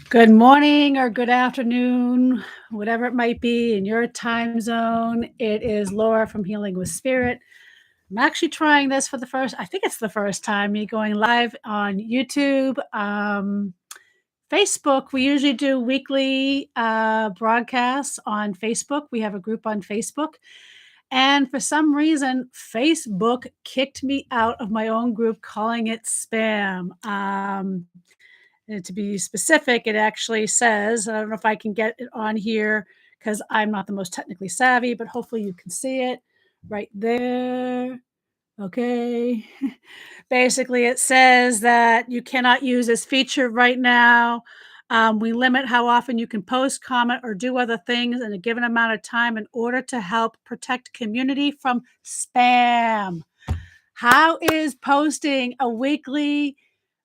Good morning or good afternoon, whatever it might be in your time zone. It is Laura from Healing with Spirit. I'm actually trying this for I think it's the first time, me going live on YouTube. Facebook, we usually do weekly broadcasts on Facebook. We have a group on Facebook. And for some reason, Facebook kicked me out of my own group, calling it spam. And to be specific, it actually says, I don't know if I can get it on here because I'm not the most technically savvy, but hopefully you can see it right there. Okay. Basically, it says that you cannot use this feature right now. We limit how often you can post, comment, or do other things in a given amount of time in order to help protect community from spam. How is posting a weekly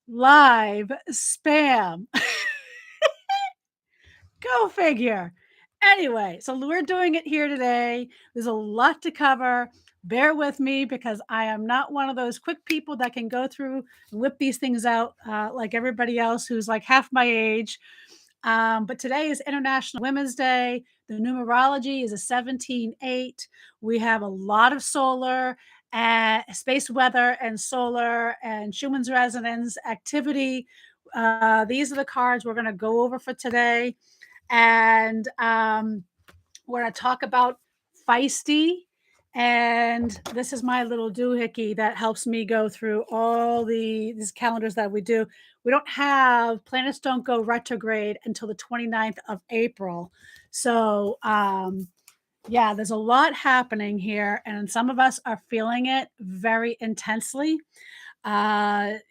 live spam? Go figure. Anyway, so we're doing it here today. There's a lot to cover. Bear with me because I am not one of those quick people that can go through and whip these things out like everybody else who's like half my age. But today is International Women's Day. The numerology is a 17-8. We have a lot of solar and space weather and solar and Schumann's resonance activity. These are the cards we're going to go over for today. And we're going to talk about Feisty. And this is my little doohickey that helps me go through all these calendars that we do. We don't have planets don't go retrograde until the 29th of April. So, yeah, there's a lot happening here, and some of us are feeling it very intensely. With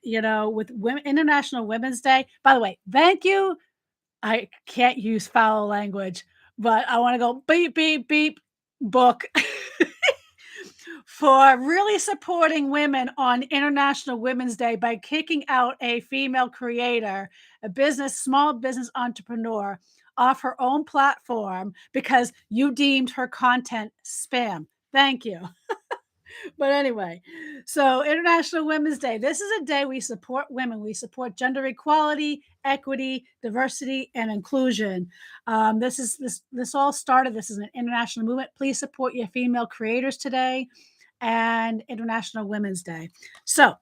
International Women's Day. By the way, thank you. I can't use foul language, but I want to go beep, beep, beep book for really supporting women on International Women's Day by kicking out a female creator, small business entrepreneur off her own platform because you deemed her content spam. Thank you. But anyway, so International Women's Day. This is a day we support women. We support gender equality, equity, diversity, and inclusion. This all started. This is an international movement. Please support your female creators today and International Women's Day. So,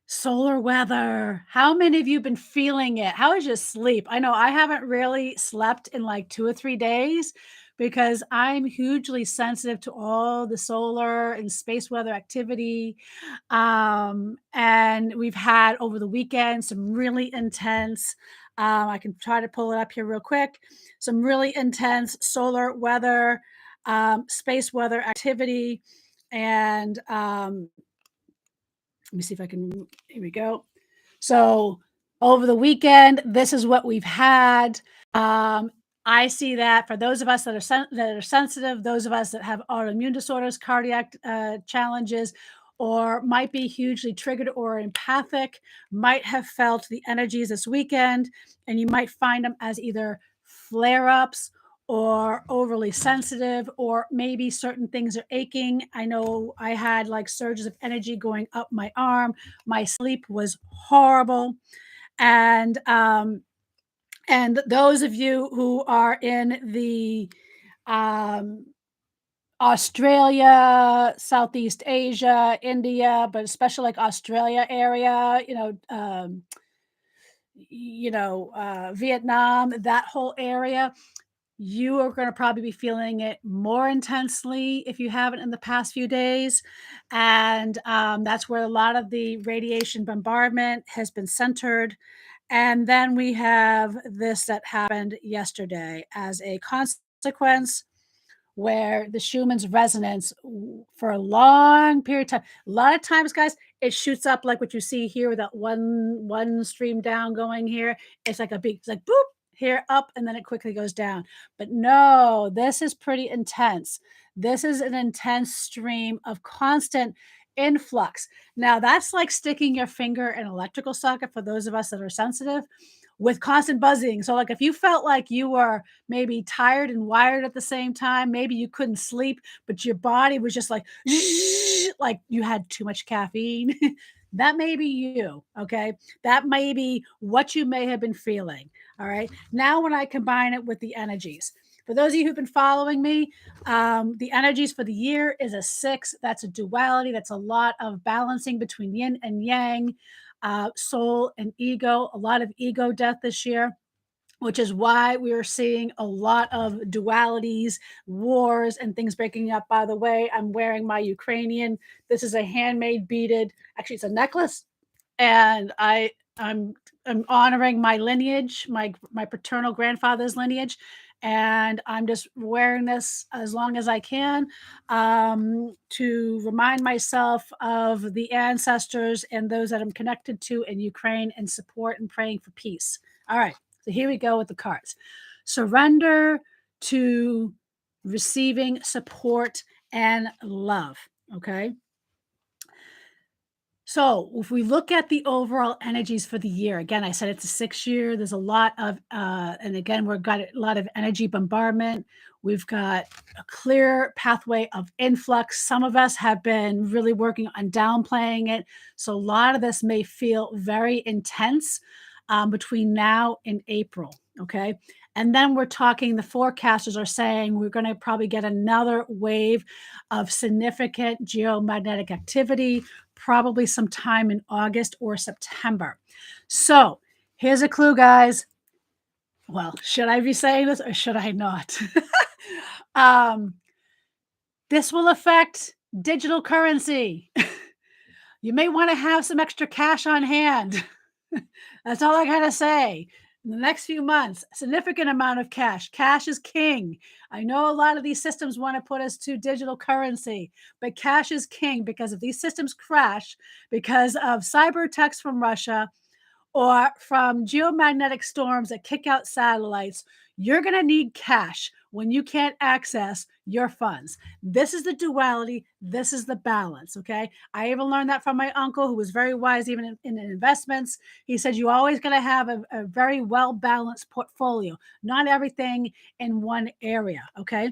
solar weather. How many of you been feeling it? How is your sleep? I know I haven't really slept in like 2 or 3 days because I'm hugely sensitive to all the solar and space weather activity. And we've had over the weekend some really intense, I can try to pull it up here real quick, some really intense solar weather, space weather activity. And let me see if I can. Here we go. So over the weekend, this is what we've had. I see that for those of us that are sensitive, those of us that have autoimmune disorders, cardiac challenges, or might be hugely triggered or empathic, might have felt the energies this weekend, and you might find them as either flare-ups or overly sensitive, or maybe certain things are aching. I know I had like surges of energy going up my arm. My sleep was horrible. And those of you who are in the um, Australia, Southeast Asia, India, but especially like Australia area, Vietnam, that whole area, you are going to probably be feeling it more intensely if you haven't in the past few days. And that's where a lot of the radiation bombardment has been centered. And then we have this that happened yesterday as a consequence where the Schumann's resonance for a long period of time. A lot of times, guys, it shoots up like what you see here with that one stream down going here. It's like it's like boop here up, and then it quickly goes down. But no, this is pretty intense. This is an intense stream of constant influx. Now that's like sticking your finger in an electrical socket for those of us that are sensitive with constant buzzing. So like if you felt like you were maybe tired and wired at the same time, maybe you couldn't sleep, but your body was just like you had too much caffeine. That may be you, okay? That may be what you may have been feeling, all right? Now, when I combine it with the energies, for those of you who've been following me, the energies for the year is a 6. That's a duality. That's a lot of balancing between yin and yang, soul and ego, a lot of ego death this year, which is why we are seeing a lot of dualities, wars, and things breaking up. By the way, I'm wearing my Ukrainian. This is a handmade beaded, actually, it's a necklace, and I'm I'm honoring my lineage, my paternal grandfather's lineage, and I'm just wearing this as long as I can, to remind myself of the ancestors and those that I'm connected to in Ukraine and support and praying for peace. All right, so here we go with the cards. Surrender to receiving support and love. Okay. So if we look at the overall energies for the year, again, I said it's a 6 year. There's a lot of, and again, we've got a lot of energy bombardment. We've got a clear pathway of influx. Some of us have been really working on downplaying it. So a lot of this may feel very intense between now and April. Okay. And then we're talking, the forecasters are saying we're going to probably get another wave of significant geomagnetic activity, probably sometime in August or September. So here's a clue, guys. Well, should I be saying this or should I not? um, this will affect digital currency. You may want to have some extra cash on hand. That's all I gotta say. In the next few months, a significant amount of cash. Cash is king. I know a lot of these systems want to put us to digital currency, but cash is king because if these systems crash because of cyber attacks from Russia or from geomagnetic storms that kick out satellites, you're going to need cash when you can't access your funds. This is the duality. This is the balance. Okay. I even learned that from my uncle, who was very wise, even in investments. He said, you always got to have a very well balanced portfolio, not everything in one area. Okay.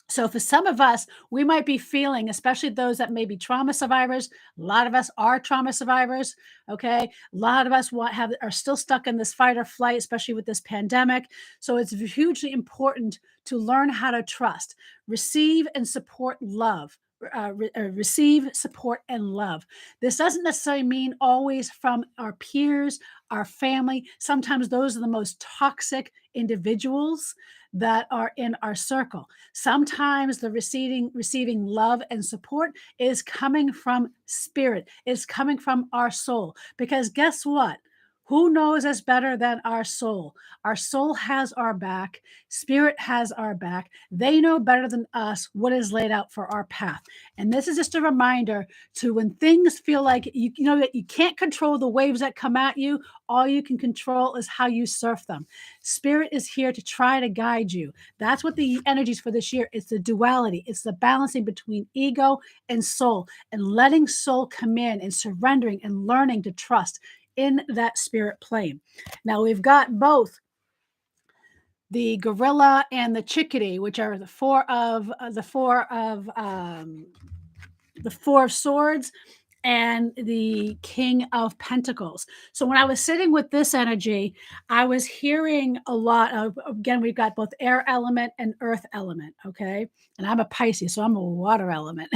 So for some of us, we might be feeling, especially those that may be trauma survivors. A lot of us are trauma survivors. Okay, a lot of us are still stuck in this fight or flight, especially with this pandemic. So it's hugely important to learn how to trust, receive, and support love. Receive support and love. This doesn't necessarily mean always from our peers, our family. Sometimes those are the most toxic individuals that are in our circle. Sometimes the receiving love and support is coming from spirit, is coming from our soul. Because guess what? Who knows us better than our soul? Our soul has our back. Spirit has our back. They know better than us what is laid out for our path. And this is just a reminder to when things feel like you know that you can't control the waves that come at you, all you can control is how you surf them. Spirit is here to try to guide you. That's what the energies for this year. It's the duality. It's the balancing between ego and soul, and letting soul come in and surrendering and learning to trust in that spirit plane. Now we've got both the gorilla and the chickadee, which are the four of swords and the king of pentacles. So when I was sitting with this energy, I was hearing a lot of, again, we've got both air element and earth element. Okay. And I'm a Pisces, so I'm a water element.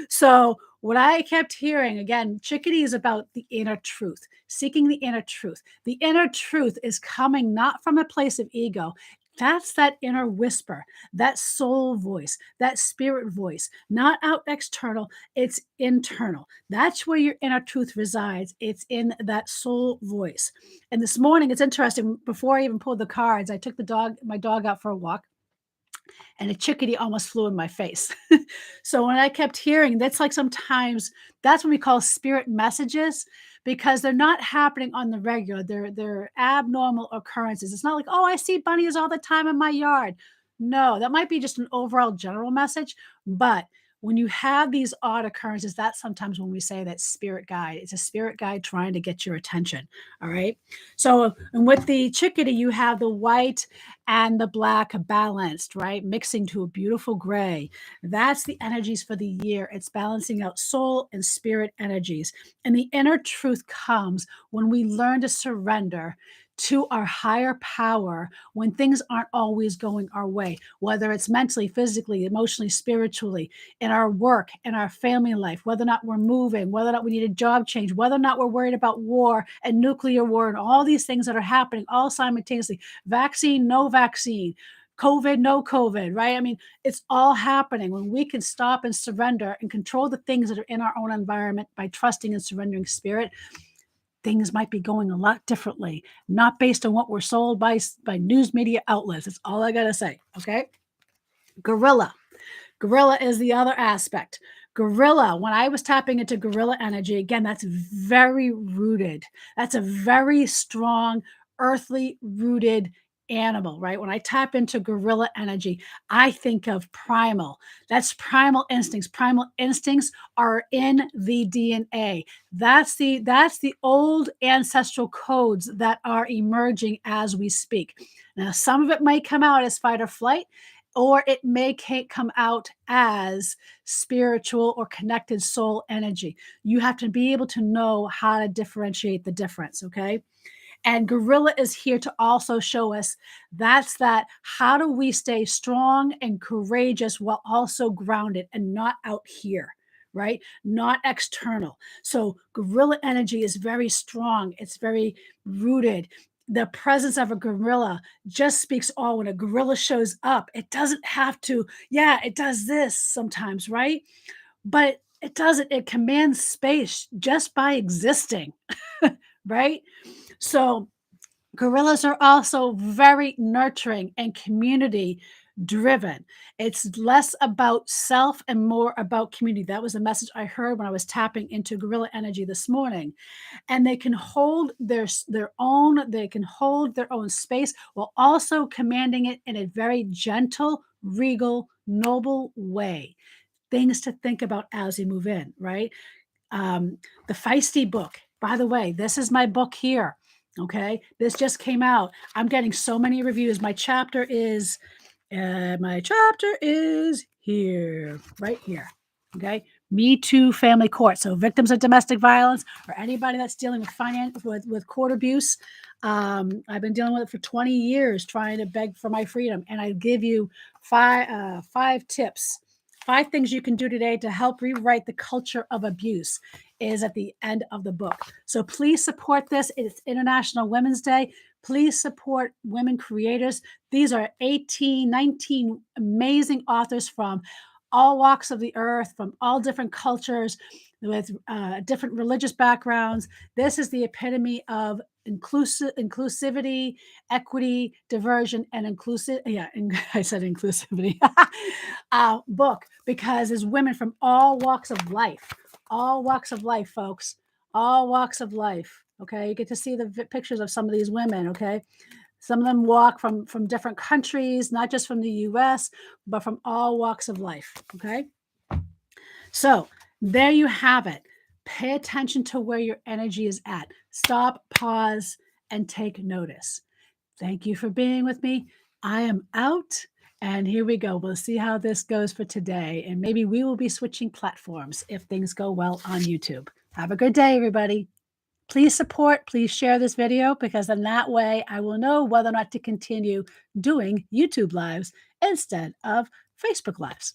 So what I kept hearing, again, chickadee is about the inner truth, seeking the inner truth. The inner truth is coming not from a place of ego. That's that inner whisper, that soul voice, that spirit voice, not out external, it's internal. That's where your inner truth resides. It's in that soul voice. And this morning, it's interesting, before I even pulled the cards, I took my dog out for a walk, and a chickadee almost flew in my face. So when I kept hearing, that's like sometimes that's what we call spirit messages, because they're not happening on the regular. They're abnormal occurrences. It's not like, oh, I see bunnies all the time in my yard. No, that might be just an overall general message, but when you have these odd occurrences, that's sometimes when we say that spirit guide. It's a spirit guide trying to get your attention. All right. So, and with the chickadee, you have the white and the black balanced, right? Mixing to a beautiful gray. That's the energies for the year. It's balancing out soul and spirit energies. And the inner truth comes when we learn to surrender to our higher power when things aren't always going our way, whether it's mentally, physically, emotionally, spiritually, in our work, in our family life, whether or not we're moving, whether or not we need a job change, whether or not we're worried about war and nuclear war and all these things that are happening all simultaneously. Vaccine, no vaccine. COVID, no COVID, right? I mean, it's all happening when we can stop and surrender and control the things that are in our own environment by trusting and surrendering spirit. Things might be going a lot differently, not based on what we're sold by news media outlets. That's all I got to say. Okay. Gorilla. Gorilla is the other aspect. Gorilla, when I was tapping into gorilla energy, again, that's very rooted. That's a very strong, earthly rooted animal, right? When I tap into gorilla energy, I think of primal. That's primal instincts. Primal instincts are in the DNA. That's the old ancestral codes that are emerging as we speak. Now, some of it might come out as fight or flight, or it may come out as spiritual or connected soul energy. You have to be able to know how to differentiate the difference, okay? And gorilla is here to also show us that how do we stay strong and courageous while also grounded and not out here, right? Not external. So gorilla energy is very strong. It's very rooted. The presence of a gorilla just speaks all. When a gorilla shows up, it doesn't have to, yeah, it does this sometimes, right? But it doesn't, it commands space just by existing, right? So gorillas are also very nurturing and community driven. It's less about self and more about community. That was a message I heard when I was tapping into gorilla energy this morning. And they can hold they can hold their own space while also commanding it in a very gentle, regal, noble way. Things to think about as you move in, right? The Feisty book. By the way, this is my book here. Okay, this just came out. I'm getting so many reviews. My chapter is here, right here. Okay, Me Too Family Court. So victims of domestic violence or anybody that's dealing with with court abuse. I've been dealing with it for 20 years, trying to beg for my freedom, and I give you five tips. 5 things you can do today to help rewrite the culture of abuse is at the end of the book. So please support this. It's International Women's Day. Please support women creators. These are 18, 19 amazing authors from all walks of the earth, from all different cultures, with different religious backgrounds. This is the epitome of inclusivity, equity, diversion, and inclusive. Yeah, I said inclusivity. Book, because there's women from all walks of life, folks, all walks of life. Okay, you get to see the pictures of some of these women. Okay, some of them walk from different countries, not just from the U.S., but from all walks of life. Okay, so there you have it. Pay attention to where your energy is at. Stop, pause, and take notice. Thank you for being with me. I am out. And here we go. We'll see how this goes for today. And maybe we will be switching platforms if things go well on YouTube. Have a good day, everybody. Please share this video, because in that way I will know whether or not to continue doing YouTube lives instead of Facebook lives.